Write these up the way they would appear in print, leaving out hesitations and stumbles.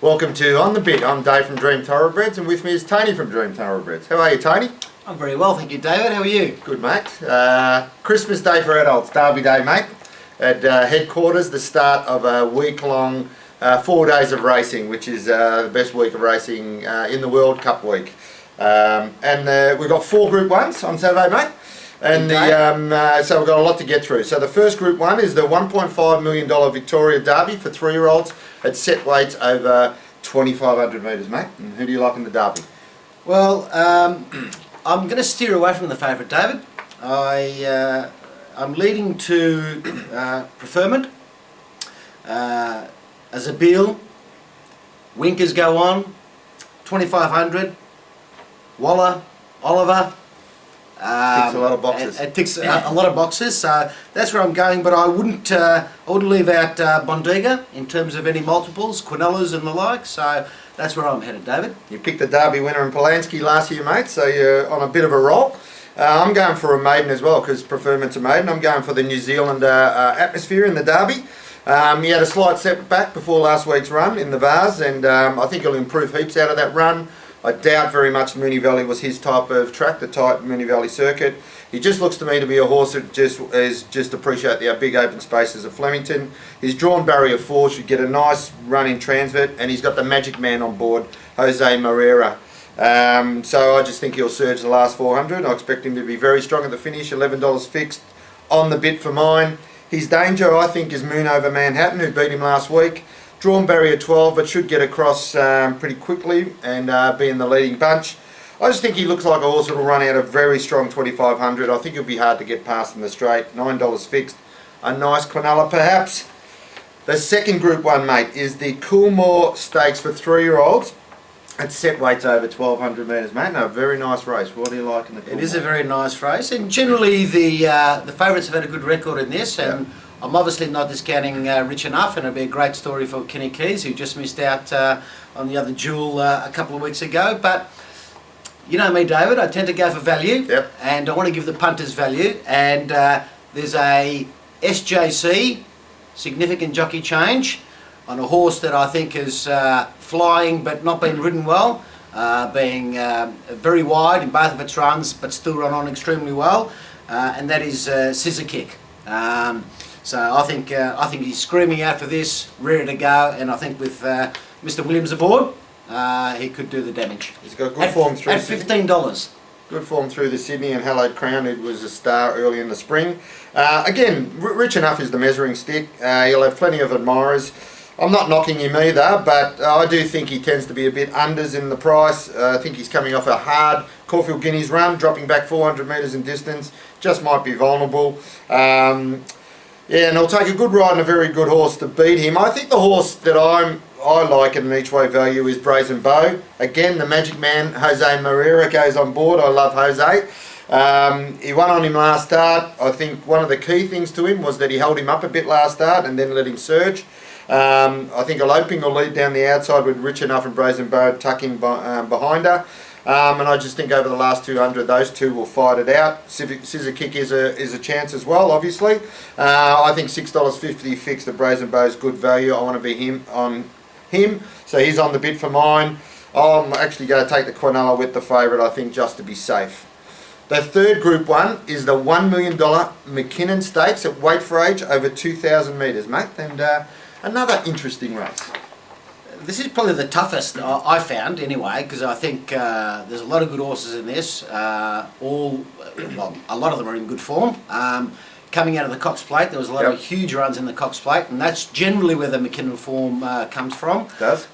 Welcome to On The Bit. I'm Dave from Dream Thoroughbreds, and with me is Tony from Dream Thoroughbreds. How are you, Tony? I'm very well, thank you, David. How are you? Good, mate. Christmas Day for adults, Derby Day, mate. At headquarters, the start of a week-long 4 days of racing, which is the best week of racing in the World Cup week. And we've got 4 Group 1s on Saturday, mate. And so we've got a lot to get through. So the first Group 1 is the $1.5 million Victoria Derby for 3-year-olds at set weights over 2,500 metres, mate. And who do you like in the Derby? Well, I'm going to steer away from the favourite, David. I'm leading to Preferment, Azabil, Winkers go on, 2,500, Waller, Oliver. Ticks a lot of boxes. It ticks a lot of boxes, so that's where I'm going. But I wouldn't leave out Bondiga in terms of any multiples, Quinellas and the like. So that's where I'm headed, David. You picked the Derby winner in Polanski last year, mate. So you're on a bit of a roll. I'm going for a maiden as well because Preferment's a maiden. I'm going for the New Zealand atmosphere in the Derby. He had a slight setback before last week's run in the Vars, and I think he'll improve heaps out of that run. I doubt very much Moonee Valley was his type of track, the tight Moonee Valley circuit. He just looks to me to be a horse that just appreciate the big open spaces of Flemington. His drawn barrier 4 should get a nice run in Transvert, and he's got the magic man on board, Jose Moreira. So I just think he'll surge the last 400. I expect him to be very strong at the finish, $11 fixed on the bit for mine. His danger, I think, is Moon Over Manhattan, who beat him last week. Drawn barrier 12, but should get across pretty quickly and be in the leading bunch. I just think he looks like a horse that will run out a very strong 2,500. I think it'll be hard to get past in the straight. $9 fixed. A nice Quinella, perhaps. The second Group 1, mate, is the Coolmore Stakes for 3-year-olds. At set weights over 1,200 metres, mate. No, very nice race. What do you like in the Coolmore? It is a very nice race, and generally the favourites have had a good record in this. And I'm obviously not discounting Rich Enough, and it'll be a great story for Kenny Keys, who just missed out on the other jewel a couple of weeks ago. But you know me, David, I tend to go for value, and I want to give the punters value. And there's a SJC, significant jockey change, on a horse that I think is flying but not being ridden well, being very wide in both of its runs, but still run on extremely well, and that is Scissor Kick. So I think he's screaming out for this, ready to go, and I think with Mr. Williams aboard, he could do the damage. He's got good form through at $15. Good form through the Sydney, and Hallowed Crown, who was a star early in the spring. Again, Rich Enough is the measuring stick. He'll have plenty of admirers. I'm not knocking him either, but I do think he tends to be a bit unders in the price. I think he's coming off a hard Caulfield Guineas run, dropping back 400 metres in distance. Just might be vulnerable. Yeah, and I'll take a good ride and a very good horse to beat him. I think the horse that I like at an each way value is Brazen Beau. Again, the magic man, Jose Moreira, goes on board. I love Jose. He won on him last start. I think one of the key things to him was that he held him up a bit last start and then let him surge. I think Eloping will lead down the outside with Rich Enough and Brazen Beau tucking behind her. And I just think over the last 200, those two will fight it out. Scissor Kick is a chance as well, obviously. I think $6.50 fixed at Brazen Beau's good value. I want to be on him, so he's on the bid for mine. I'm actually going to take the Quinella with the favourite, I think, just to be safe. The third Group 1 is the $1 million McKinnon Stakes at weight for age over 2,000 metres, mate. And another interesting race. This is probably the toughest I found anyway, because I think there's a lot of good horses in this. A lot of them are in good form. Coming out of the Cox Plate, there was a lot of huge runs in the Cox Plate, and that's generally where the McKinnon form comes from. It does.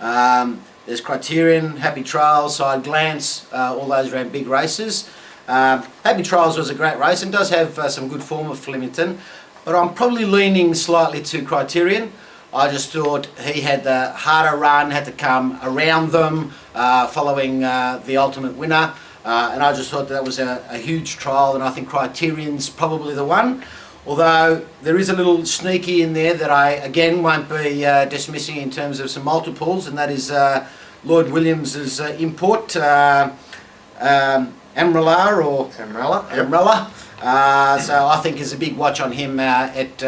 There's Criterion, Happy Trials, Side Glance, all those ran big races. Happy Trials was a great race and does have some good form of Flemington, but I'm probably leaning slightly to Criterion. I just thought he had the harder run, had to come around them following the ultimate winner, and I just thought that was a huge trial, and I think Criterion's probably the one. Although there is a little sneaky in there that I again won't be dismissing in terms of some multiples, and that is Lloyd Williams' import, Amrella. So I think there's a big watch on him at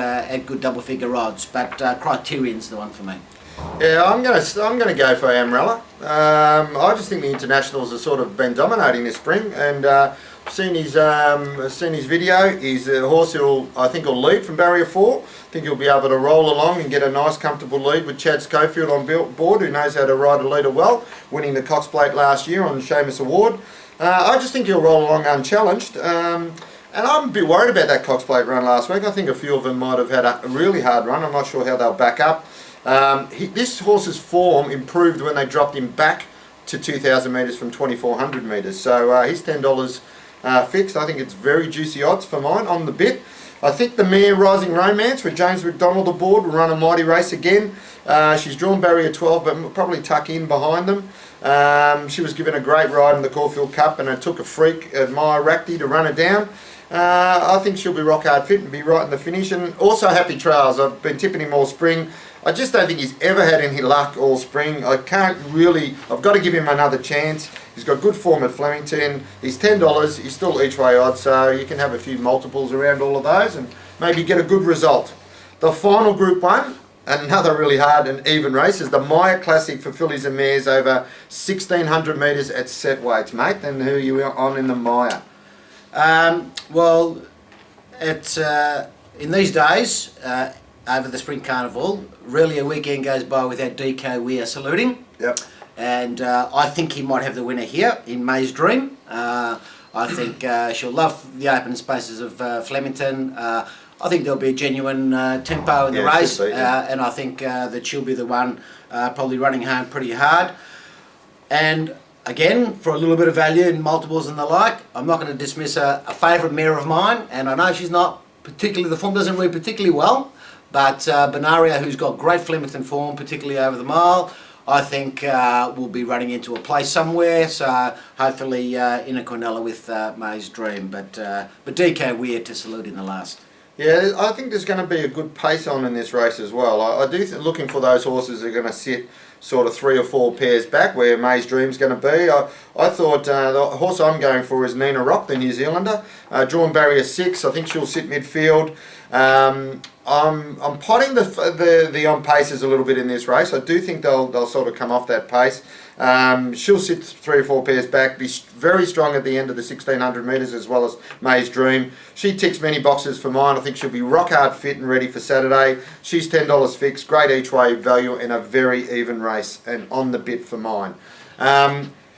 good double figure odds, but Criterion's the one for me. Yeah, I'm gonna go for Amrella. I just think the internationals have sort of been dominating this spring, and seen his video. He's a horse who I think will lead from barrier 4. I think he'll be able to roll along and get a nice comfortable lead with Chad Schofield on board, who knows how to ride a leader well, winning the Cox Plate last year on the Seamus Award. I just think he'll roll along unchallenged. And I'm a bit worried about that Cox Plate run last week. I think a few of them might have had a really hard run. I'm not sure how they'll back up. This horse's form improved when they dropped him back to 2,000 metres from 2,400 metres. So he's $10 fixed. I think it's very juicy odds for mine on the bit. I think the mare Rising Romance with James McDonald aboard will run a mighty race again. She's drawn barrier 12, but will probably tuck in behind them. She was given a great ride in the Caulfield Cup, and it took a freak at Maya Rakti to run her down. I think she'll be rock hard fit and be right in the finish. And also Happy Trails. I've been tipping him all spring. I just don't think he's ever had any luck all spring. I've got to give him another chance. He's got good form at Flemington. He's $10. He's still each way odds, so you can have a few multiples around all of those and maybe get a good result. The final Group 1, another really hard and even race, is the Maya Classic for fillies and mares over 1,600 metres at set weights, mate. And who are you on in the Maya? Well, it's in these days, over the Spring Carnival, really a weekend goes by without DK Weir saluting. Yep. And I think he might have the winner here in May's Dream. I think she'll love the open spaces of Flemington. I think there'll be a genuine tempo in the race, and I think that she'll be the one probably running home pretty hard. And again, for a little bit of value in multiples and the like, I'm not going to dismiss a favourite mare of mine, and I know she's not particularly, the form doesn't read particularly well, but Benaria, who's got great Flemington form, particularly over the mile, I think will be running into a place somewhere, so hopefully in a Cornella with May's Dream, but DK Weir to salute in the last. Yeah, I think there's going to be a good pace on in this race as well. I do think looking for those horses that are going to sit sort of 3 or 4 pairs back where May's Dream's going to be. I thought the horse I'm going for is Nina Rock, the New Zealander, drawn barrier 6. I think she'll sit midfield. I'm potting the on paces a little bit in this race. I do think they'll sort of come off that pace. She'll sit 3 or 4 pairs back, be very strong at the end of the 1,600 metres as well as May's Dream. She ticks many boxes for mine. I think she'll be rock hard fit and ready for Saturday. She's $10 fixed, great each way value in a very even race and on the bit for mine.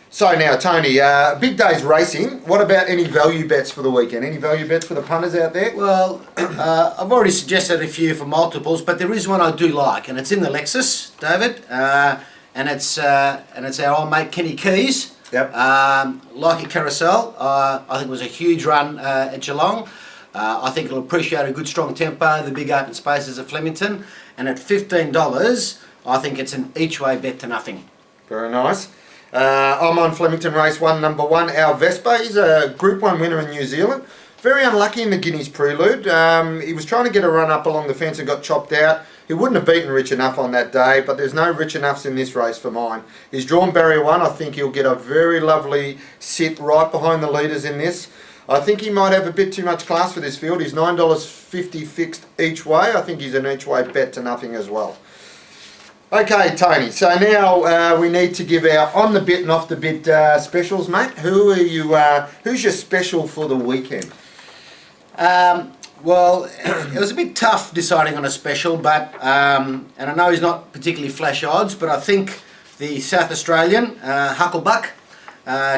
So now, Tony, big day's racing. What about any value bets for the weekend? Any value bets for the punters out there? Well, I've already suggested a few for multiples, but there is one I do like, and it's in the Lexus, David, and it's our old mate Kenny Keys. Yep. Like a Carousel, I think it was a huge run at Geelong. I think it'll appreciate a good strong tempo, the big open spaces at Flemington, and at $15, I think it's an each way bet to nothing. Very nice. I'm on Flemington Race 1, number 1, Our Vespa. He's a Group 1 winner in New Zealand. Very unlucky in the Guineas Prelude. He was trying to get a run up along the fence and got chopped out. He wouldn't have beaten Rich Enough on that day, but there's no Rich Enoughs in this race for mine. He's drawn barrier 1. I think he'll get a very lovely sit right behind the leaders in this. I think he might have a bit too much class for this field. He's $9.50 fixed each way. I think he's an each way bet to nothing as well. Okay, Tony, so now we need to give our on the bit and off the bit specials, mate. Who's your special for the weekend? Well, it was a bit tough deciding on a special, but and I know he's not particularly flash odds, but I think the South Australian Hucklebuck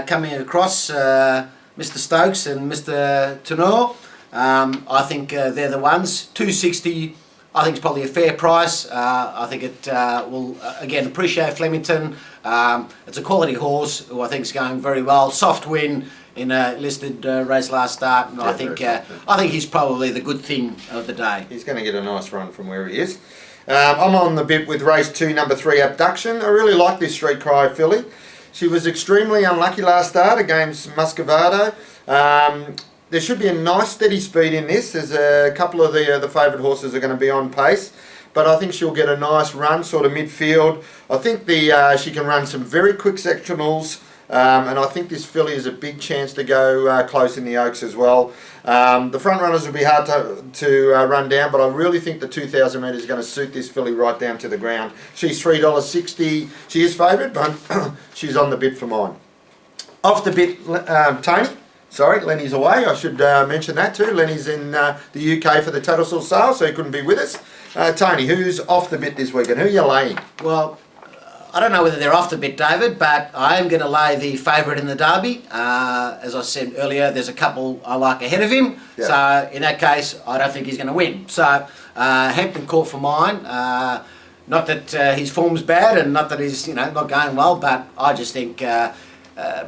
coming across Mr. Stokes and Mr. Tenor, I think they're the ones. 260. I think it's probably a fair price. I think it will, again, appreciate Flemington. It's a quality horse who I think is going very well. Soft win in a listed race last start. And Yeah, I think he's probably the good thing of the day. He's going to get a nice run from where he is. I'm on the bit with race 2, number 3, Abduction. I really like this Street Cry filly. She was extremely unlucky last start against Muscovado. There should be a nice steady speed in this. There's a couple of the favourite horses are going to be on pace, but I think she'll get a nice run, sort of midfield. I think she can run some very quick sectionals, and I think this filly is a big chance to go close in the Oaks as well. The front runners will be hard to run down, but I really think the 2,000 metres is going to suit this filly right down to the ground. She's $3.60. She is favourite, but she's on the bit for mine. Off the bit, Tony. Sorry, Lenny's away. I should mention that too. Lenny's in the UK for the Tattersall sale, so he couldn't be with us. Tony, who's off the bit this weekend? Who are you laying? Well, I don't know whether they're off the bit, David, but I am going to lay the favourite in the Derby. As I said earlier, there's a couple I like ahead of him. Yeah. So in that case, I don't think he's going to win. So Hampton Court for mine. Not that his form's bad, and not that he's not going well, but I just think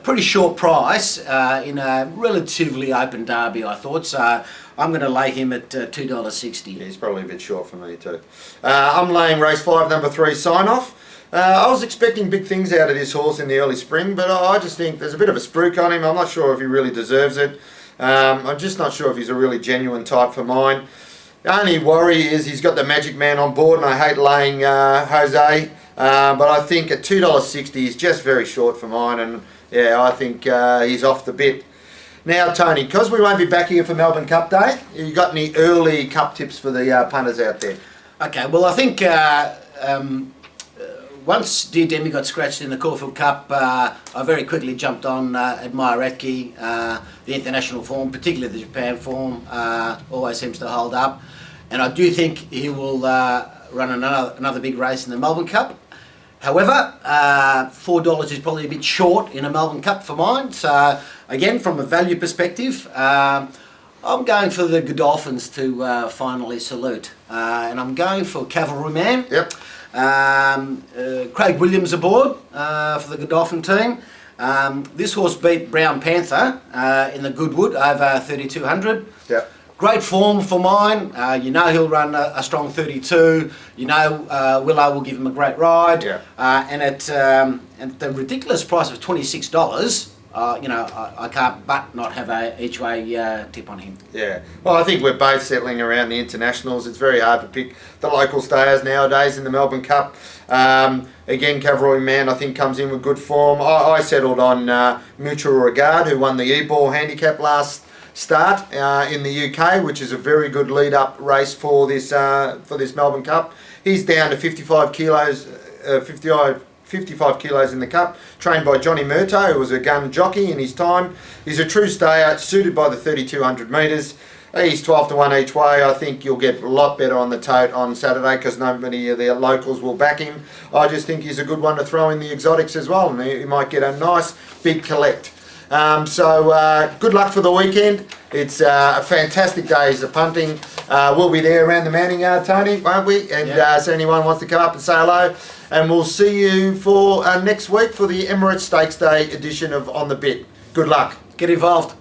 pretty short price in a relatively open Derby, I thought. So I'm going to lay him at $2.60. Yeah, he's probably a bit short for me too. I'm laying race 5, number 3, Sign Off. I was expecting big things out of this horse in the early spring, but I just think there's a bit of a spruik on him. I'm not sure if he really deserves it. I'm just not sure if he's a really genuine type for mine. The only worry is he's got the Magic Man on board, and I hate laying Jose. But I think at $2.60 he's just very short for mine, and yeah, I think he's off the bit. Now, Tony, because we won't be back here for Melbourne Cup Day, you got any early Cup tips for the punters out there? Okay, well, I think once Dear Demi got scratched in the Caulfield Cup, I very quickly jumped on Admire Ratke. The international form, particularly the Japan form, always seems to hold up. And I do think he will run another big race in the Melbourne Cup. However, $4 is probably a bit short in a Melbourne Cup for mine. So, again, from a value perspective, I'm going for the Godolphins to finally salute. And I'm going for Cavalryman. Yep. Craig Williams aboard for the Godolphin team. This horse beat Brown Panther in the Goodwood over 3,200. Yep. Great form for mine. He'll run a strong 32. Willow will give him a great ride. Yeah. And at the ridiculous price of $26, I can't but not have a each way tip on him. Yeah. Well, I think we're both settling around the internationals. It's very hard to pick the local stars nowadays in the Melbourne Cup. Again, Cavalryman I think comes in with good form. I settled on Mutual Regard, who won the E-Ball handicap last start in the UK, which is a very good lead-up race for this Melbourne Cup. He's down to 55 kilos, 55 kilos in the Cup, trained by Johnny Murto, who was a gun jockey in his time. He's a true stayer, suited by the 3,200 metres. He's 12 to 1 each way. I think you'll get a lot better on the tote on Saturday because nobody of the locals will back him. I just think he's a good one to throw in the exotics as well, and he might get a nice big collect. Good luck for the weekend. It's a fantastic day of punting. We'll be there around the Manning Yard, Tony, won't we? And so anyone wants to come up and say hello. And we'll see you for next week for the Emirates Stakes Day edition of On the Bit. Good luck. Get involved.